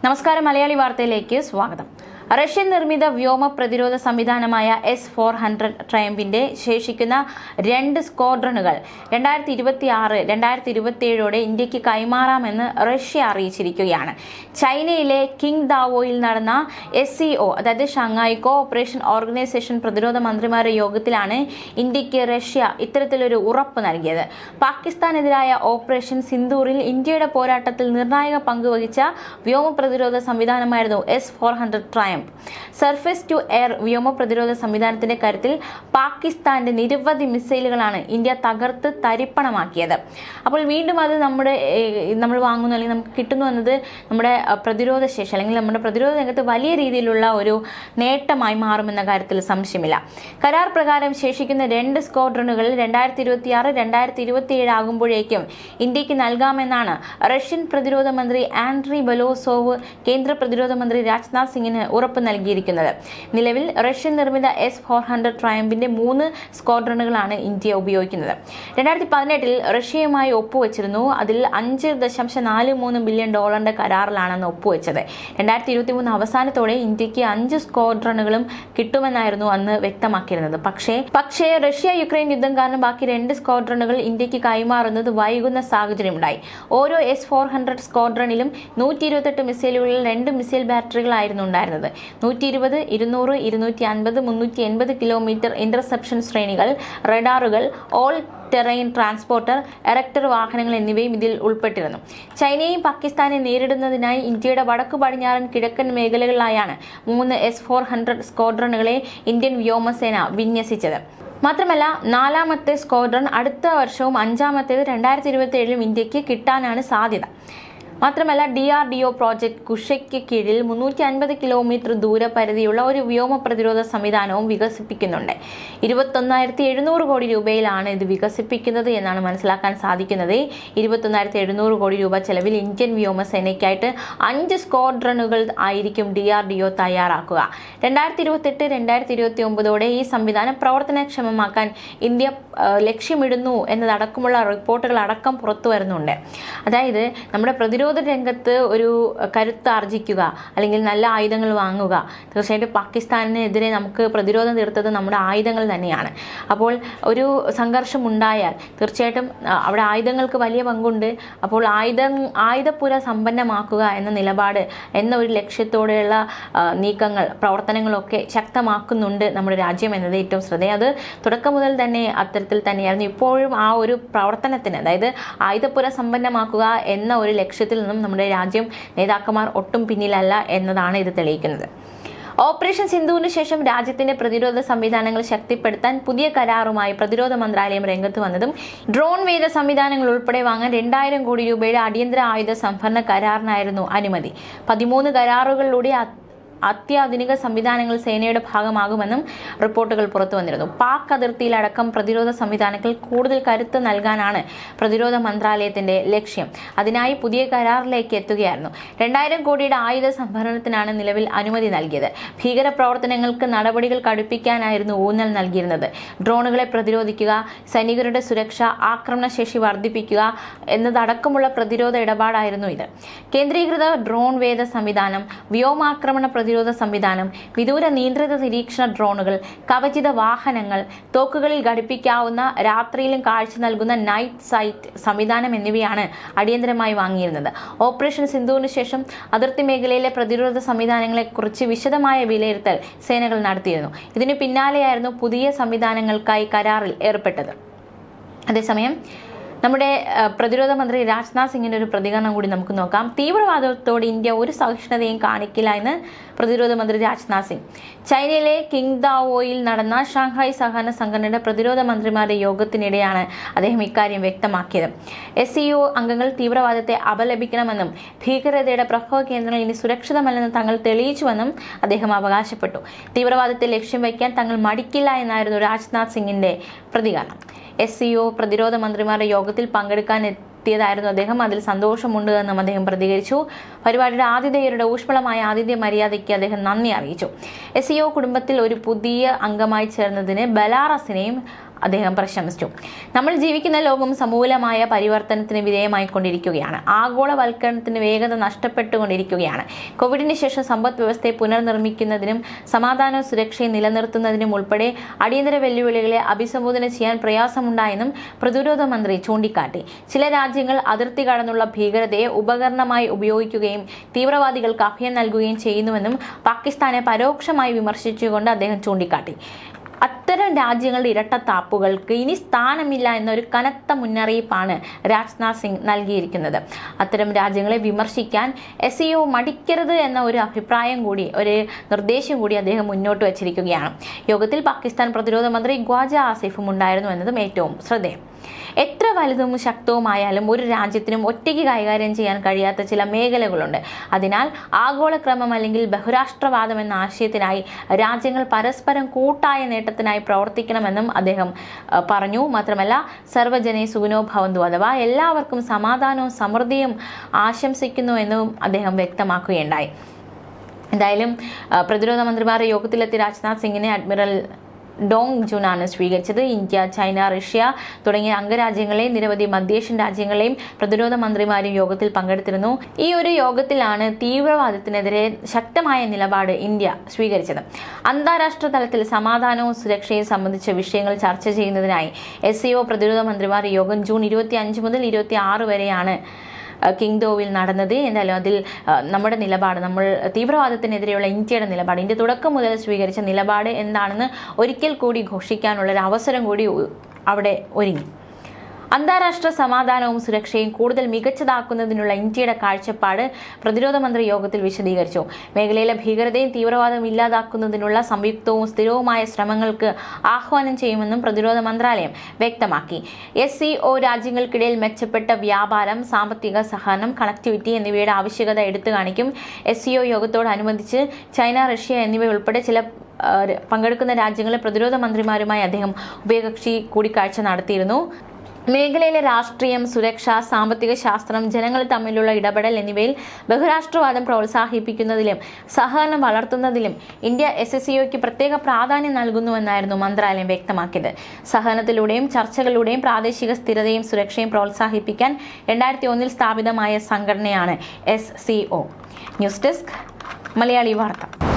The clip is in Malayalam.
നമസ്കാരം, മലയാളി വാർത്തയിലേക്ക് സ്വാഗതം. റഷ്യൻ നിർമ്മിത വ്യോമ പ്രതിരോധ സംവിധാനമായ S-400 ട്രയംഫിന്റെ ശേഷിക്കുന്ന 2 സ്ക്വാഡ്രണുകൾ 2026-2027 ഇന്ത്യക്ക് കൈമാറാമെന്ന് റഷ്യ അറിയിച്ചിരിക്കുകയാണ്. ചൈനയിലെ കിങ്ദാവോയിൽ നടന്ന SCO അതായത് ഷാങ്ഹായ് കോഓപ്പറേഷൻ ഓർഗനൈസേഷൻ പ്രതിരോധ മന്ത്രിമാരുടെ യോഗത്തിലാണ് ഇന്ത്യക്ക് റഷ്യ ഇത്തരത്തിലൊരു ഉറപ്പ് നൽകിയത്. പാകിസ്ഥാനെതിരായ ഓപ്പറേഷൻ സിന്ദൂറിൽ ഇന്ത്യയുടെ പോരാട്ടത്തിൽ നിർണായക പങ്കുവഹിച്ച വ്യോമ പ്രതിരോധ സംവിധാനമായിരുന്നു S-400 Triumf. Surface to air വ്യോമ പ്രതിരോധ സംവിധാനത്തിന്റെ കാര്യത്തിൽ പാകിസ്ഥാന്റെ നിരവധി മിസൈലുകളാണ് ഇന്ത്യ തകർത്ത് തരിപ്പണമാക്കിയത്. അപ്പോൾ വീണ്ടും അത് നമ്മൾ വാങ്ങുന്നു അല്ലെങ്കിൽ നമുക്ക് കിട്ടുന്നു എന്നത് നമ്മുടെ പ്രതിരോധ ശേഷി അല്ലെങ്കിൽ നമ്മുടെ പ്രതിരോധ രംഗത്ത് വലിയ രീതിയിലുള്ള ഒരു നേട്ടമായി മാറുമെന്ന കാര്യത്തിൽ സംശയമില്ല. കരാർ പ്രകാരം ശേഷിക്കുന്ന 2 സ്ക്വാഡ്രണുകൾ 2026-2027 ആകുമ്പോഴേക്കും ഇന്ത്യക്ക് നൽകാമെന്നാണ് റഷ്യൻ പ്രതിരോധ മന്ത്രി ആൻഡ്രി ബലോസോവ് കേന്ദ്ര പ്രതിരോധ മന്ത്രി രാജ്നാഥ് സിംഗിന് ഉറപ്പ് നൽകിയിരിക്കുന്നത്. നിലവിൽ റഷ്യൻ നിർമ്മിത S-400 ട്രയംഫിന്റെ 3 സ്ക്വാഡ്രണുകളാണ് ഇന്ത്യ ഉപയോഗിക്കുന്നത്. 2018 റഷ്യയുമായി ഒപ്പുവെച്ചിരുന്നു. അതിൽ $5.43 ബില്യൺ കരാറിലാണെന്ന് ഒപ്പുവെച്ചത്. 2023 അവസാനത്തോടെ ഇന്ത്യക്ക് 5 സ്ക്വാഡ്രണുകളും കിട്ടുമെന്നായിരുന്നു അന്ന് വ്യക്തമാക്കിയിരുന്നത്. പക്ഷേ റഷ്യ യുക്രൈൻ യുദ്ധം കാരണം ബാക്കി 2 സ്ക്വാഡ്രണുകൾ ഇന്ത്യക്ക് കൈമാറുന്നത് വൈകുന്ന സാഹചര്യമുണ്ടായി. ഓരോ S-400 സ്ക്വാഡ്രണിലും 128 മിസൈലുകളിൽ 2 മിസൈൽ ബാറ്ററികളായിരുന്നു ഉണ്ടായിരുന്നത്. 120, 200, 250, 380 കിലോമീറ്റർ ഇന്റർസെപ്ഷൻ ശ്രേണികൾ, റഡാറുകൾ, ഓൾ ടെറൈൻ ട്രാൻസ്പോർട്ടർ, എറക്ടർ വാഹനങ്ങൾ എന്നിവയും ഇതിൽ ഉൾപ്പെട്ടിരുന്നു. ചൈനയും പാകിസ്ഥാനെ നേരിടുന്നതിനായി ഇന്ത്യയുടെ വടക്കു പടിഞ്ഞാറൻ കിഴക്കൻ മേഖലകളിലായാണ് 3 S-400 സ്ക്വാഡ്രണുകളെ ഇന്ത്യൻ വ്യോമസേന വിന്യസിച്ചത്. മാത്രമല്ല 4ാമത്തെ സ്ക്വാഡ്രൺ അടുത്ത വർഷവും 5ാമത്തേത് 2027 ഇന്ത്യക്ക് കിട്ടാനാണ് സാധ്യത. മാത്രമല്ല DRDO പ്രോജക്ട് കുഷയ്ക്ക് കീഴിൽ 350 കിലോമീറ്റർ ദൂരപരിധിയുള്ള ഒരു വ്യോമ പ്രതിരോധ സംവിധാനവും വികസിപ്പിക്കുന്നുണ്ട്. 21,700 കോടി രൂപയിലാണ് ഇത് വികസിപ്പിക്കുന്നത് എന്നാണ് മനസ്സിലാക്കാൻ സാധിക്കുന്നത്. 21,700 കോടി രൂപ ചെലവിൽ ഇന്ത്യൻ വ്യോമസേനയ്ക്കായിട്ട് 5 സ്ക്വാഡ്രണുകൾ ആയിരിക്കും DRDO തയ്യാറാക്കുക. 2028-2029 ഈ സംവിധാനം പ്രവർത്തനക്ഷമമാക്കാൻ ഇന്ത്യ ലക്ഷ്യമിടുന്നു എന്നതടക്കമുള്ള റിപ്പോർട്ടുകൾ അടക്കം പുറത്തു വരുന്നുണ്ട്. അതായത് നമ്മുടെ പ്രതിരോധ രംഗത്ത് ഒരു കരുത്താർജിക്കുക അല്ലെങ്കിൽ നല്ല ആയുധങ്ങൾ വാങ്ങുക. തീർച്ചയായിട്ടും പാകിസ്ഥാനെതിരെ നമുക്ക് പ്രതിരോധം തീർത്തത് നമ്മുടെ ആയുധങ്ങൾ തന്നെയാണ്. അപ്പോൾ സംഘർഷം ഉണ്ടായാൽ തീർച്ചയായിട്ടും അവിടെ ആയുധങ്ങൾക്ക് വലിയ പങ്കുണ്ട്. അപ്പോൾ ആയുധപ്പുര സമ്പന്നമാക്കുക എന്ന നിലപാട് എന്ന ഒരു ലക്ഷ്യത്തോടെയുള്ള നീക്കങ്ങൾ പ്രവർത്തനങ്ങളൊക്കെ ശക്തമാക്കുന്നുണ്ട് നമ്മുടെ രാജ്യം എന്നത് ഏറ്റവും ശ്രദ്ധേയം. അത് തുടക്കം മുതൽ തന്നെ അത്തരത്തിൽ തന്നെയായിരുന്നു. ഇപ്പോഴും ആ ഒരു പ്രവർത്തനത്തിന്, അതായത് ആയുധപ്പുര സമ്പന്നമാക്കുക എന്ന ഒരു ലക്ഷ്യത്തിൽ നിന്നും നമ്മുടെ രാജ്യം നേതാക്കന്മാർ ഒട്ടും പിന്നിലല്ല എന്നതാണ് ഇത് തെളിയിക്കുന്നത്. ഓപ്പറേഷൻ സിന്ദൂറിന് ശേഷം രാജ്യത്തിന്റെ പ്രതിരോധ സംവിധാനങ്ങൾ ശക്തിപ്പെടുത്താൻ പുതിയ കരാറുമായി പ്രതിരോധ മന്ത്രാലയം രംഗത്ത് വന്നതും ഡ്രോൺ വേദ സംവിധാനങ്ങൾ ഉൾപ്പെടെ വാങ്ങാൻ 2,000 കോടി രൂപയുടെ അടിയന്തര ആയുധ സംഭരണ കരാറിനായിരുന്നു അനുമതി. 13 കരാറുകളിലൂടെ അത്യാധുനിക സംവിധാനങ്ങൾ സേനയുടെ ഭാഗമാകുമെന്നും റിപ്പോർട്ടുകൾ പുറത്തു വന്നിരുന്നു. പാക് അതിർത്തിയിലടക്കം പ്രതിരോധ സംവിധാനങ്ങൾ കൂടുതൽ കരുത്ത് നൽകാനാണ് പ്രതിരോധ മന്ത്രാലയത്തിന്റെ ലക്ഷ്യം. അതിനായി പുതിയ കരാറിലേക്ക് എത്തുകയായിരുന്നു. 2,000 കോടിയുടെ ആയുധ സംഭരണത്തിനാണ് നിലവിൽ അനുമതി നൽകിയത്. ഭീകര പ്രവർത്തനങ്ങൾക്ക് നടപടികൾ കടുപ്പിക്കാനായിരുന്നു ഊന്നൽ നൽകിയിരുന്നത്. ഡ്രോണുകളെ പ്രതിരോധിക്കുക, സൈനികരുടെ സുരക്ഷ, ആക്രമണശേഷി വർദ്ധിപ്പിക്കുക എന്നതടക്കമുള്ള പ്രതിരോധ ഇടപാടായിരുന്നു ഇത്. കേന്ദ്രീകൃത ഡ്രോൺ വേദ സംവിധാനം, വ്യോമാക്രമണ പ്രതിരോധ സംവിധാനം, വിദൂര നിയന്ത്രിത നിരീക്ഷണ ഡ്രോണുകൾ, കവചിത വാഹനങ്ങൾ, തോക്കുകളിൽ ഘടിപ്പിക്കാവുന്ന രാത്രിയിലും കാഴ്ച നൽകുന്ന നൈറ്റ് സൈറ്റ് സംവിധാനം എന്നിവയാണ് അടിയന്തരമായി വാങ്ങിയിരുന്നത്. ഓപ്പറേഷൻ സിന്ദൂറിന് ശേഷം അതിർത്തി മേഖലയിലെ പ്രതിരോധ സംവിധാനങ്ങളെക്കുറിച്ച് വിശദമായ വിലയിരുത്തൽ സേനകൾ നടത്തിയിരുന്നു. ഇതിനു പിന്നാലെയായിരുന്നു പുതിയ സംവിധാനങ്ങൾക്കായി കരാറിൽ ഏർപ്പെട്ടത്. അതേസമയം നമ്മുടെ പ്രതിരോധ മന്ത്രി രാജ്നാഥ് സിംഗിന്റെ ഒരു പ്രതികരണം കൂടി നമുക്ക് നോക്കാം. തീവ്രവാദത്തോട് ഇന്ത്യ ഒരു സഹിഷ്ണുതയും കാണിക്കില്ല എന്ന് പ്രതിരോധ മന്ത്രി രാജ്നാഥ് സിംഗ് ചൈനയിലെ കിങ്ദാവോയിൽ നടന്ന ഷാങ്ഹായ് സഹകരണ സംഘടനയുടെ പ്രതിരോധ മന്ത്രിമാരുടെ യോഗത്തിനിടെയാണ് അദ്ദേഹം ഇക്കാര്യം വ്യക്തമാക്കിയത്. SCO അംഗങ്ങൾ തീവ്രവാദത്തെ അപലപിക്കണമെന്നും ഭീകരതയുടെ പ്രഭവ കേന്ദ്രങ്ങൾ ഇനി സുരക്ഷിതമല്ലെന്ന് തങ്ങൾ തെളിയിച്ചുവെന്നും അദ്ദേഹം അവകാശപ്പെട്ടു. തീവ്രവാദത്തെ ലക്ഷ്യം വയ്ക്കാൻ തങ്ങൾ മടിക്കില്ല എന്നായിരുന്നു രാജ്നാഥ് സിംഗിന്റെ പ്രതികരണം. SCO പ്രതിരോധ മന്ത്രിമാരുടെ യോഗത്തിൽ പങ്കെടുക്കാൻ എത്തിയതായിരുന്നു അദ്ദേഹം. അതിൽ സന്തോഷമുണ്ട് എന്നും അദ്ദേഹം പ്രതികരിച്ചു. പരിപാടിയുടെ ആതിഥേയരുടെ ഊഷ്മളമായ ആതിഥ്യ മര്യാദയ്ക്ക് അദ്ദേഹം നന്ദി അറിയിച്ചു. SCO കുടുംബത്തിൽ ഒരു പുതിയ അംഗമായി ചേർന്നതിന് ബെലാറസിനെയും അദ്ദേഹം പ്രശംസിച്ചു. നമ്മൾ ജീവിക്കുന്ന ലോകം സമൂലമായ പരിവർത്തനത്തിന് വിധേയമായിക്കൊണ്ടിരിക്കുകയാണ്. ആഗോളവൽക്കരണത്തിന് വേഗത നഷ്ടപ്പെട്ടുകൊണ്ടിരിക്കുകയാണ്. കോവിഡിന് ശേഷം സമ്പദ് വ്യവസ്ഥയെ പുനർനിർമ്മിക്കുന്നതിനും സമാധാനവും സുരക്ഷയും നിലനിർത്തുന്നതിനും ഉൾപ്പെടെ അടിയന്തര വെല്ലുവിളികളെ അഭിസംബോധന ചെയ്യാൻ പ്രയാസമുണ്ടായെന്നും പ്രതിരോധ മന്ത്രി ചൂണ്ടിക്കാട്ടി. ചില രാജ്യങ്ങൾ അതിർത്തി കടന്നുള്ള ഭീകരതയെ ഉപകരണമായി ഉപയോഗിക്കുകയും തീവ്രവാദികൾക്ക് അഭയം നൽകുകയും ചെയ്യുന്നുവെന്നും പാകിസ്ഥാനെ പരോക്ഷമായി വിമർശിച്ചുകൊണ്ട് അദ്ദേഹം ചൂണ്ടിക്കാട്ടി. അത്തരം രാജ്യങ്ങളുടെ ഇരട്ടത്താപ്പുകൾക്ക് ഇനി സ്ഥാനമില്ല എന്നൊരു കനത്ത മുന്നറിയിപ്പാണ് രാജ്നാഥ് സിംഗ് നൽകിയിരിക്കുന്നത്. അത്തരം രാജ്യങ്ങളെ വിമർശിക്കാൻ SCO മടിക്കരുത് എന്ന ഒരു അഭിപ്രായം കൂടി, ഒരു നിർദ്ദേശം കൂടി അദ്ദേഹം മുന്നോട്ട് വച്ചിരിക്കുകയാണ്. യോഗത്തിൽ പാകിസ്ഥാൻ പ്രതിരോധ മന്ത്രി ഖ്വാജ ആസിഫും ഉണ്ടായിരുന്നു എന്നതും ഏറ്റവും ശ്രദ്ധേയം. എത്ര വലുതും ശക്തവുമായാലും ഒരു രാജ്യത്തിനും ഒറ്റയ്ക്ക് കൈകാര്യം ചെയ്യാൻ കഴിയാത്ത ചില മേഖലകളുണ്ട്. അതിനാൽ ആഗോളക്രമം അല്ലെങ്കിൽ ബഹുരാഷ്ട്രവാദം എന്ന ആശയത്തിനായി രാജ്യങ്ങൾ പരസ്പരം കൂട്ടായ നേട്ടത്തിനായി പ്രവർത്തിക്കണമെന്നും അദ്ദേഹം പറഞ്ഞു. മാത്രമല്ല, സർവ്വജനേ സുഖിനോ ഭവന്തു, അഥവാ എല്ലാവർക്കും സമാധാനവും സമൃദ്ധിയും ആശംസിക്കുന്നു എന്നും അദ്ദേഹം വ്യക്തമാക്കുകയുണ്ടായി. എന്തായാലും പ്രതിരോധ മന്ത്രിമാരുടെ യോഗത്തിലെത്തിയ രാജ്നാഥ് സിംഗിനെ അഡ്മിറൽ ഡോങ് ജുനാണ് സ്വീകരിച്ചത്. ഇന്ത്യ, ചൈന, റഷ്യ തുടങ്ങിയ അംഗരാജ്യങ്ങളെയും നിരവധി മധ്യേഷ്യൻ രാജ്യങ്ങളെയും പ്രതിരോധ മന്ത്രിമാരും യോഗത്തിൽ പങ്കെടുത്തിരുന്നു. ഈ ഒരു യോഗത്തിലാണ് തീവ്രവാദത്തിനെതിരെ ശക്തമായ നിലപാട് ഇന്ത്യ സ്വീകരിച്ചത്. അന്താരാഷ്ട്ര തലത്തിൽ സമാധാനവും സുരക്ഷയും സംബന്ധിച്ച വിഷയങ്ങൾ ചർച്ച ചെയ്യുന്നതിനായി SCO പ്രതിരോധ മന്ത്രിമാരുടെ യോഗം ജൂൺ 25 മുതൽ 26 വരെയാണ് കിങ്ഡോവിൽ നടന്നത്. എന്തായാലും അതിൽ നമ്മുടെ നിലപാട്, നമ്മൾ തീവ്രവാദത്തിനെതിരെയുള്ള ഇന്ത്യയുടെ നിലപാട്, ഇന്ത്യ തുടക്കം മുതൽ സ്വീകരിച്ച നിലപാട് എന്താണെന്ന് ഒരിക്കൽ കൂടി ഘോഷിക്കാനുള്ളൊരു അവസരം കൂടി അവിടെ ഒരുങ്ങി. അന്താരാഷ്ട്ര സമാധാനവും സുരക്ഷയും കൂടുതൽ മികച്ചതാക്കുന്നതിനുള്ള ഇന്ത്യയുടെ കാഴ്ചപ്പാട് പ്രതിരോധ മന്ത്രി യോഗത്തിൽ വിശദീകരിച്ചു. മേഖലയിലെ ഭീകരതയും തീവ്രവാദവും ഇല്ലാതാക്കുന്നതിനുള്ള സംയുക്തവും സ്ഥിരവുമായ ശ്രമങ്ങൾക്ക് ആഹ്വാനം ചെയ്യുമെന്നും പ്രതിരോധ മന്ത്രാലയം വ്യക്തമാക്കി. SCO രാജ്യങ്ങൾക്കിടയിൽ മെച്ചപ്പെട്ട വ്യാപാരം, സാമ്പത്തിക സഹകരണം, കണക്ടിവിറ്റി എന്നിവയുടെ ആവശ്യകത എടുത്തു കാണിക്കും. SCO യോഗത്തോടനുബന്ധിച്ച് ചൈന, റഷ്യ എന്നിവയുൾപ്പെടെ ചില പങ്കെടുക്കുന്ന രാജ്യങ്ങളിലെ പ്രതിരോധ മന്ത്രിമാരുമായി അദ്ദേഹം ഉഭയകക്ഷി കൂടിക്കാഴ്ച നടത്തിയിരുന്നു. മേഖലയിലെ രാഷ്ട്രീയം, സുരക്ഷ, സാമ്പത്തിക ശാസ്ത്രം, ജനങ്ങൾ തമ്മിലുള്ള ഇടപെടൽ എന്നിവയിൽ ബഹുരാഷ്ട്രവാദം പ്രോത്സാഹിപ്പിക്കുന്നതിലും സഹകരണം വളർത്തുന്നതിലും ഇന്ത്യ SCOയ്ക്ക് പ്രത്യേക പ്രാധാന്യം നൽകുന്നുവെന്നായിരുന്നു മന്ത്രാലയം വ്യക്തമാക്കിയത്. സഹകരണത്തിലൂടെയും ചർച്ചകളിലൂടെയും പ്രാദേശിക സ്ഥിരതയും സുരക്ഷയും പ്രോത്സാഹിപ്പിക്കാൻ 2001 സ്ഥാപിതമായ സംഘടനയാണ് SCO. ന്യൂസ് ഡെസ്ക്, മലയാളി വാർത്ത.